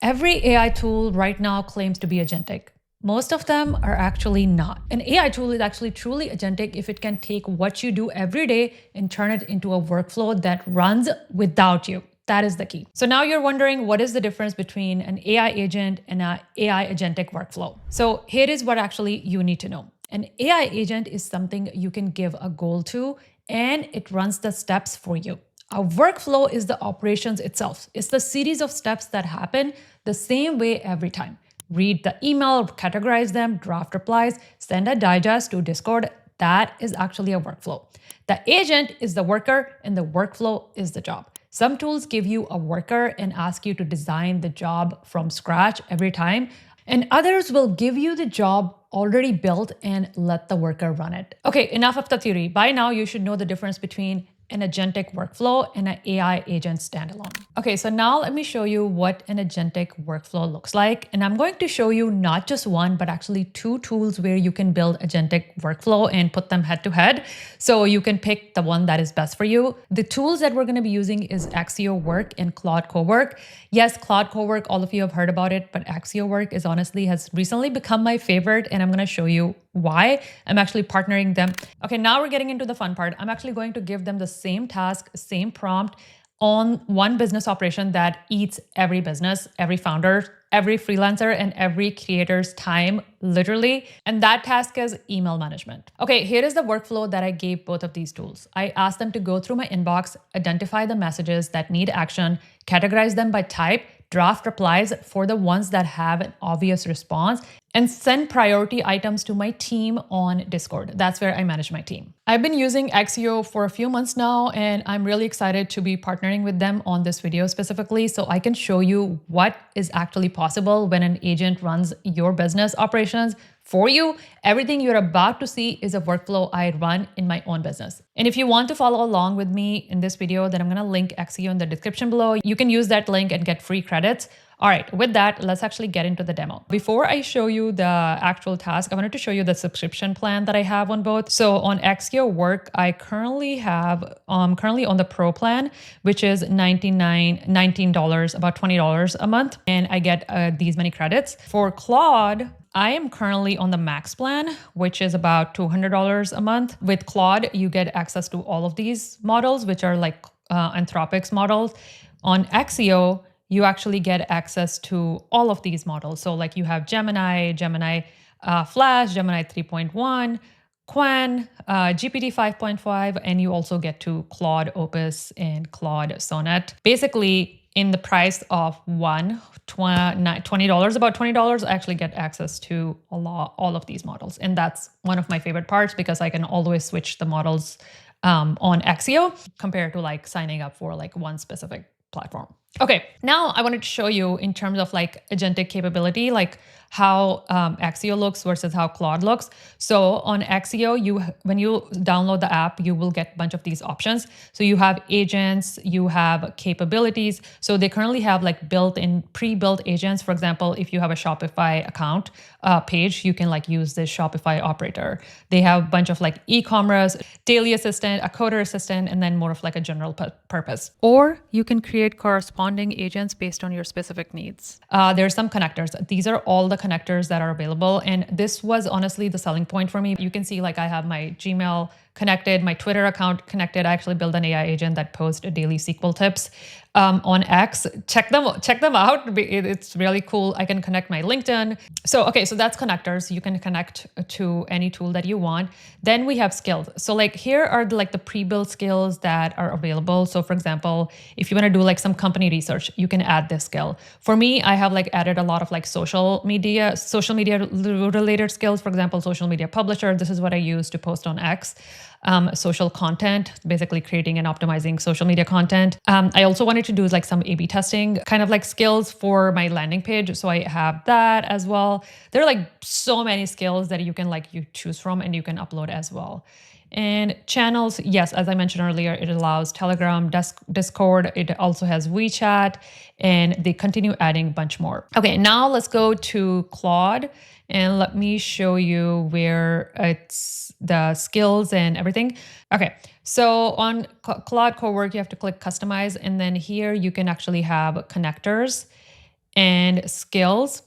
Every AI tool right now claims to be agentic. Most of them are actually not. An AI tool is actually truly agentic if it can take what you do every day and turn it into a workflow that runs without you. That is the key. So now you're wondering, what is the difference between an AI agent and an AI agentic workflow? So here is what actually you need to know. An AI agent is something you can give a goal to, and it runs the steps for you. A workflow is the operations itself. It's the series of steps that happen the same way every time. Read the email, categorize them, draft replies, send a digest to Discord. That is actually a workflow. The agent is the worker and the workflow is the job. Some tools give you a worker and ask you to design the job from scratch every time, and others will give you the job already built and let the worker run it. Okay, enough of the theory. By now, you should know the difference between an agentic workflow and an AI agent standalone. Okay, so now let me show you what an agentic workflow looks like. And I'm going to show you not just one, but actually two tools where you can build agentic workflow and put them head to head. So you can pick the one that is best for you. The tools that we're gonna be using is Accio Work and Claude Cowork. Yes, Claude Cowork, all of you have heard about it, but Accio Work is honestly has recently become my favorite, and I'm gonna show you why I'm actually partnering them. Okay, now we're getting into the fun part. I'm actually going to give them the same task, same prompt on one business operation that eats every business, every founder, every freelancer, and every creator's time, literally. And that task is email management. Okay, here is the workflow that I gave both of these tools. I asked them to go through my inbox, identify the messages that need action, categorize them by type, draft replies for the ones that have an obvious response, and send priority items to my team on Discord. That's where I manage my team. I've been using Accio for a few months now, and I'm really excited to be partnering with them on this video specifically so I can show you what is actually possible when an agent runs your business operations for you. Everything you're about to see is a workflow I run in my own business. And if you want to follow along with me in this video, then I'm gonna link Accio in the description below. You can use that link and get free credits. All right, with that, let's actually get into the demo. Before I show you the actual task, I wanted to show you the subscription plan that I have on both. So on Accio Work, I currently have, currently on the Pro plan, which is $19, about $20 a month. And I get these many credits. For Claude, I am currently on the Max plan, which is about $200 a month. With Claude, you get access to all of these models, which are like Anthropic's models. On Accio, you actually get access to all of these models. So like you have Gemini Flash, Gemini 3.1, Qwen, GPT 5.5, and you also get to Claude Opus and Claude Sonnet. Basically, in the price of $20, about $20, I actually get access to all of these models. And that's one of my favorite parts because I can always switch the models on Accio compared to like signing up for like one specific platform. Okay, now I wanted to show you in terms of like agentic capability, like how Accio looks versus how Claude looks. So on Accio, when you download the app, you will get a bunch of these options. So you have agents, you have capabilities. So they currently have like pre-built agents. For example, if you have a Shopify account page, you can like use this Shopify operator. They have a bunch of like e-commerce, daily assistant, a coder assistant, and then more of like a general purpose. Or you can create corresponding agents based on your specific needs. There are some connectors. These are all the connectors that are available. And this was honestly the selling point for me. You can see like I have my Gmail connected, my Twitter account connected. I actually built an AI agent that posts daily SQL tips on X. Check them out. It's really cool. I can connect my LinkedIn. So that's connectors. You can connect to any tool that you want. Then we have skills. So like here are the pre-built skills that are available. So for example, if you want to do like some company research, you can add this skill. For me, I have like added a lot of like social media related skills. For example, social media publisher. This is what I use to post on X. Social content, basically creating and optimizing social media content. I also wanted to do like some A/B testing, kind of like skills for my landing page. So I have that as well. There are like so many skills that you can you choose from and you can upload as well. And channels, yes, as I mentioned earlier, it allows Telegram, Discord. It also has WeChat, and they continue adding a bunch more. Okay, now let's go to Claude. And let me show you where it's the skills and everything. Okay, so on Claude Cowork, you have to click customize. And then here you can actually have connectors. and skills.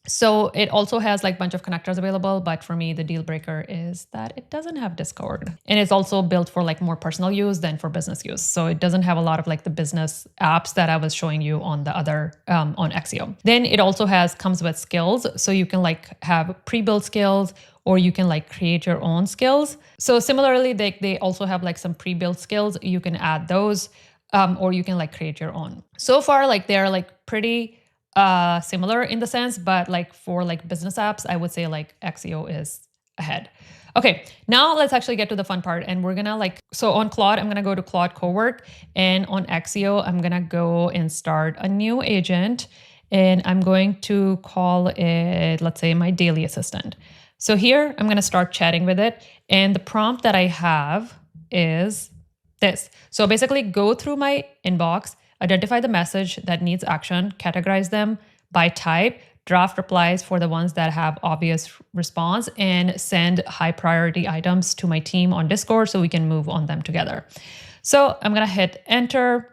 So it also has like a bunch of connectors available, but for me, the deal breaker is that it doesn't have Discord. And it's also built for like more personal use than for business use. So it doesn't have a lot of like the business apps that I was showing you on the other, on Accio. Then it also comes with skills. So you can like have pre-built skills, or you can like create your own skills. So similarly, they also have like some pre-built skills. You can add those, or you can like create your own. So far, like they're like pretty similar in the sense, but like for like business apps, I would say like Accio is ahead. Okay, now let's actually get to the fun part. And we're gonna so on Claude, I'm gonna go to Claude Cowork, and on Accio, I'm gonna go and start a new agent, and I'm going to call it, let's say, my daily assistant. So here, I'm gonna start chatting with it, and the prompt that I have is this. So basically go through my inbox, identify the message that needs action, categorize them by type, draft replies for the ones that have obvious response, and send high priority items to my team on Discord so we can move on them together. So I'm gonna hit enter.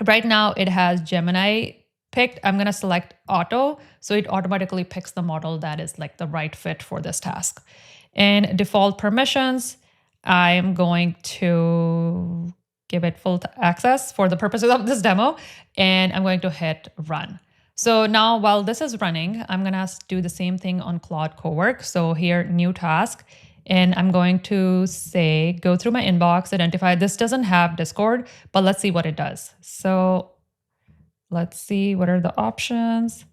Right now it has Gemini picked. I'm gonna select auto, so it automatically picks the model that is like the right fit for this task. And default permissions, I'm going to give it full access for the purposes of this demo, and I'm going to hit run. So now while this is running, I'm gonna do the same thing on Claude Cowork. So here, new task, and I'm going to say, go through my inbox, identify, this doesn't have Discord, but let's see what it does. So let's see, what are the options?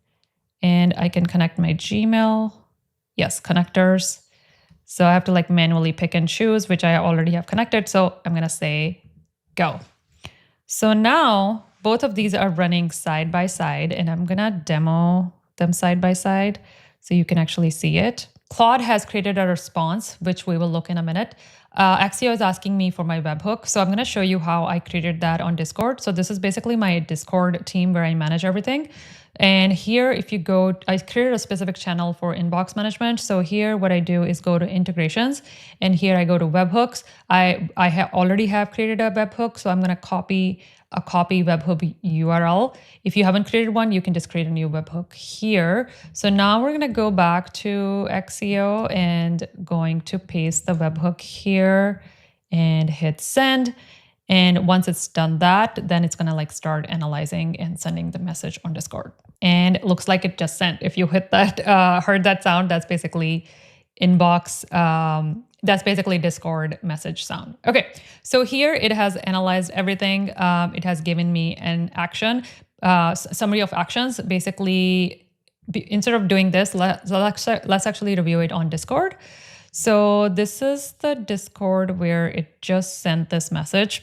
And I can connect my Gmail. Yes, connectors. So I have to like manually pick and choose, which I already have connected. So I'm gonna say, go. So now both of these are running side by side, and I'm gonna demo them side by side so you can actually see it. Claude has created a response, which we will look in a minute. Accio is asking me for my webhook. So I'm gonna show you how I created that on Discord. So this is basically my Discord team where I manage everything. And here, if you go, I created a specific channel for inbox management. So here, what I do is go to integrations, and here I go to webhooks. I already have created a webhook, so I'm going to copy webhook URL. If you haven't created one, you can just create a new webhook here. So now we're going to go back to Accio and going to paste the webhook here and hit send. And once it's done that, then it's gonna like start analyzing and sending the message on Discord. And it looks like it just sent. If you hit that, heard that sound, that's basically inbox, that's basically Discord message sound. Okay, so here it has analyzed everything. It has given me an action, summary of actions. Basically, instead of doing this, let's actually review it on Discord. So this is the Discord where it just sent this message.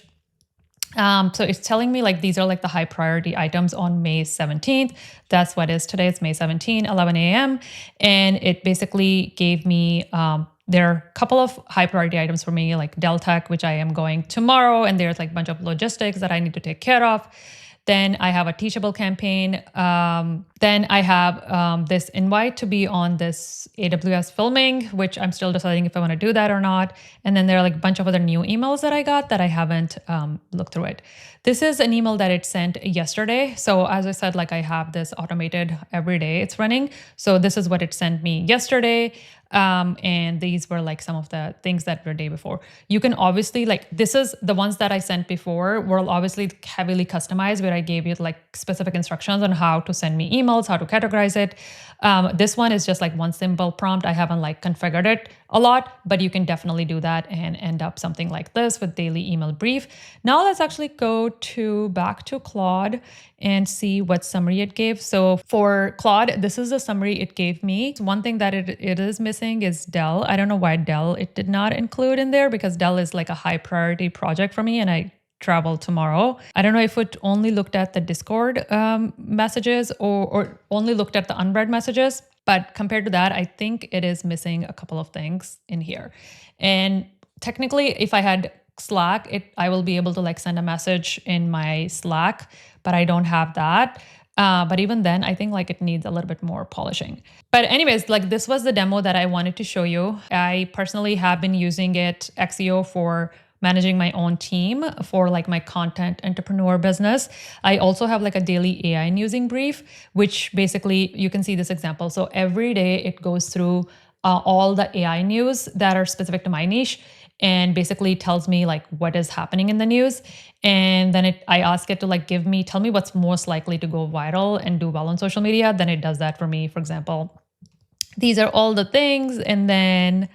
So it's telling me like these are like the high priority items on May 17th. That's what it is today. It's May 17, 11 a.m. And it basically gave me, there are a couple of high priority items for me, like Dell Tech, which I am going tomorrow. And there's like a bunch of logistics that I need to take care of. Then I have a Teachable campaign. Then I have this invite to be on this AWS filming, which I'm still deciding if I want to do that or not. And then there are like a bunch of other new emails that I got that I haven't looked through it. This is an email that it sent yesterday. So as I said, like I have this automated every day it's running. So this is what it sent me yesterday. And these were like some of the things that were day before. You can obviously like, this is the ones that I sent before were obviously heavily customized, where I gave you like specific instructions on how to send me emails, how to categorize it. This one is just like one simple prompt. I haven't like configured it a lot, but you can definitely do that and end up something like this with daily email brief. Now let's actually go back to Claude and see what summary it gave. So for Claude, this is the summary it gave me. One thing that it is missing is Dell. I don't know why Dell it did not include in there, because Dell is like a high priority project for me and I travel tomorrow. I don't know if it only looked at the Discord messages or only looked at the unread messages, but compared to that, I think it is missing a couple of things in here. And technically, if I had Slack, I will be able to like send a message in my Slack, but I don't have that. But even then, I think like it needs a little bit more polishing. But anyways, like this was the demo that I wanted to show you. I personally have been using Accio for managing my own team for like my content entrepreneur business. I also have like a daily AI newsing brief, which basically you can see this example. So every day it goes through all the AI news that are specific to my niche and basically tells me like what is happening in the news. And then I ask it to like tell me what's most likely to go viral and do well on social media. Then it does that for me. For example, these are all the things. And then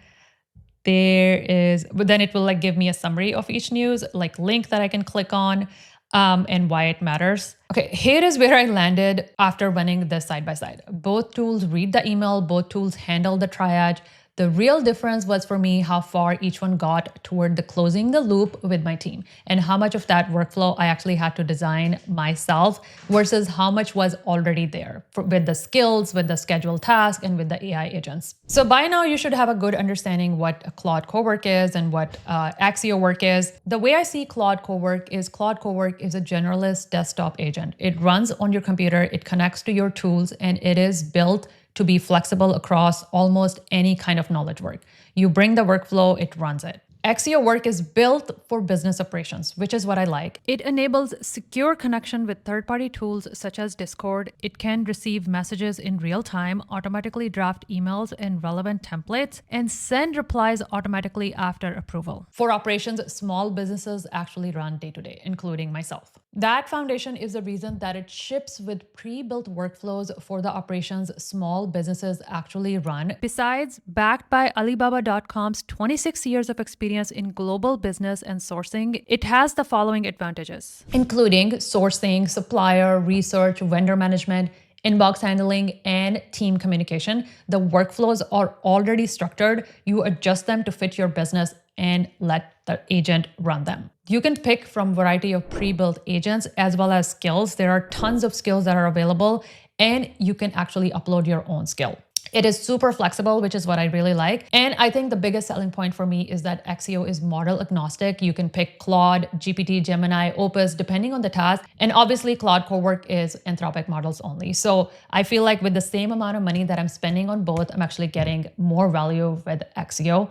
but then it will like give me a summary of each news, like link that I can click on, and why it matters. Okay, here is where I landed after running this side by side. Both tools read the email, both tools handle the triage. The real difference was for me how far each one got toward the closing the loop with my team and how much of that workflow I actually had to design myself versus how much was already there with the skills, with the scheduled task, and with the AI agents. So by now you should have a good understanding what Claude Cowork is and what Accio Work is. The way I see Claude Cowork is a generalist desktop agent. It runs on your computer, it connects to your tools, and it is built to be flexible across almost any kind of knowledge work. You bring the workflow, it runs it. Accio Work is built for business operations, which is what I like. It enables secure connection with third-party tools such as Discord. It can receive messages in real time, automatically draft emails and relevant templates, and send replies automatically after approval. For operations, small businesses actually run day to day, including myself. That foundation is the reason that it ships with pre-built workflows for the operations small businesses actually run. Besides, backed by Alibaba.com's 26 years of experience in global business and sourcing, it has the following advantages, including sourcing, supplier, research, vendor management, inbox handling, and team communication. The workflows are already structured. You adjust them to fit your business and let the agent run them. You can pick from a variety of pre-built agents as well as skills. There are tons of skills that are available, and you can actually upload your own skill. It is super flexible, which is what I really like. And I think the biggest selling point for me is that Accio is model agnostic. You can pick Claude, GPT, Gemini, Opus, depending on the task. And obviously Claude Cowork is Anthropic models only. So I feel like with the same amount of money that I'm spending on both, I'm actually getting more value with Accio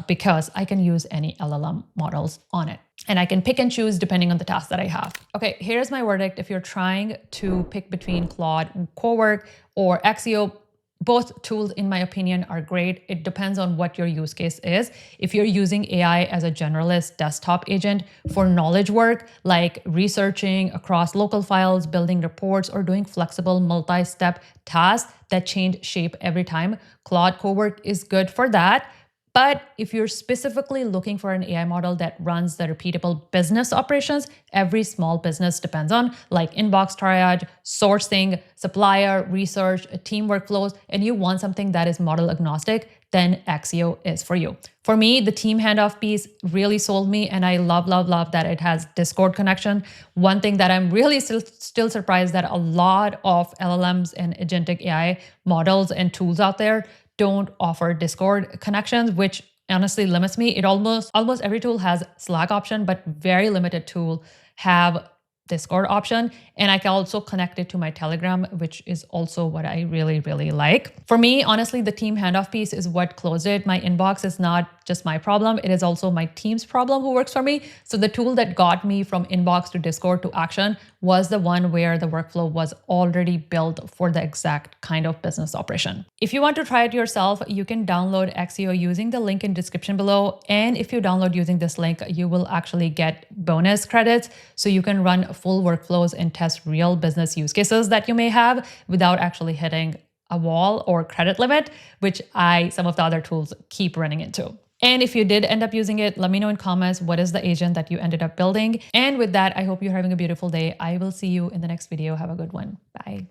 because I can use any LLM models on it. And I can pick and choose depending on the task that I have. Okay, here's my verdict. If you're trying to pick between Claude Cowork or Accio, both tools, in my opinion, are great. It depends on what your use case is. If you're using AI as a generalist desktop agent for knowledge work, like researching across local files, building reports, or doing flexible multi-step tasks that change shape every time, Claude Cowork is good for that. But if you're specifically looking for an AI model that runs the repeatable business operations every small business depends on, like inbox triage, sourcing, supplier, research, team workflows, and you want something that is model agnostic, then Accio is for you. For me, the team handoff piece really sold me, and I love that it has Discord connection. One thing that I'm really still surprised that a lot of LLMs and agentic AI models and tools out there don't offer Discord connections, which honestly limits me. It almost every tool has Slack option, but very limited tool have Discord option. And I can also connect it to my Telegram, which is also what I really like. For me, honestly, the team handoff piece is what closed it. My inbox is not just my problem. It is also my team's problem who works for me. So the tool that got me from inbox to Discord to action was the one where the workflow was already built for the exact kind of business operation. If you want to try it yourself, you can download Accio using the link in description below. And if you download using this link, you will actually get bonus credits. So you can run full workflows and test real business use cases that you may have without actually hitting a wall or credit limit, which some of the other tools keep running into. And if you did end up using it, let me know in comments what is the agent that you ended up building. And with that, I hope you're having a beautiful day. I will see you in the next video. Have a good one. Bye.